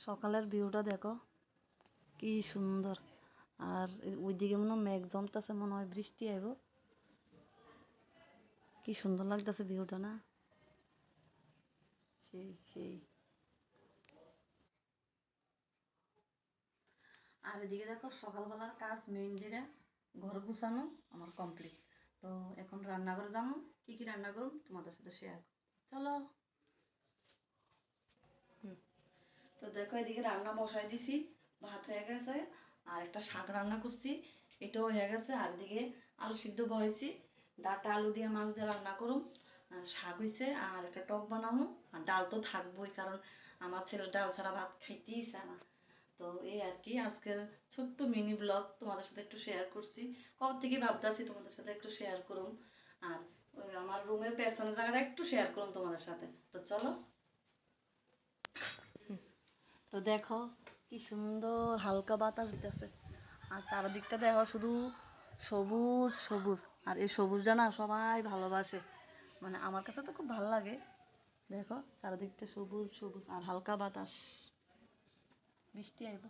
সকালের ভিউটা দেখো কি সুন্দর। আর ওইদিকে মনে হয় মেঘ জমতেছে, মনে হয় বৃষ্টি আইব। কি সুন্দর লাগতেছে ভিউটা না? সেই সেই। আর এদিকে দেখো সকালবেলার কাজ মেইন যেটা ঘর গুছানো আমার কমপ্লিট। তো এখন রান্নাঘরে যাবো, কি কি রান্না করব তোমাদের সাথে শেয়ার। চলো। তো দেখো এদিকে রান্না বসাই দিছি, ভাত হয়ে গেছে। আর একটা শাক রান্না করছি, এটাও হয়ে গেছে। আর এদিকে আলু সিদ্ধ বয়েছি, ডাটা আলু দিয়ে মাছ দিয়ে রান্না করুম। শাক হয়েছে, আর একটা টক বানাবো। আর ডাল তো থাকবোই, কারণ আমার ছেলে ডাল ছাড়া ভাত খাইতেই চায় না। তো এই আর কি আজকের ছোট্ট মিনি ব্লগ তোমাদের সাথে একটু শেয়ার করছি। কবে থেকে ভাবতেছি তোমাদের সাথে একটু শেয়ার করুম। আর ওই আমার রুমের পেছনের জায়গাটা একটু শেয়ার করুম তোমাদের সাথে। তো চলো। তো দেখো কি সুন্দর হালকা বাতাস দিতেছে। আর চারদিকটা দেখো শুধু সবুজ সবুজ। আর এই সবুজটা না সবাই ভালোবাসে, মানে আমার কাছে তো খুব ভালো লাগে। দেখো চারদিকটা সবুজ সবুজ আর হালকা বাতাস, বৃষ্টি আইব।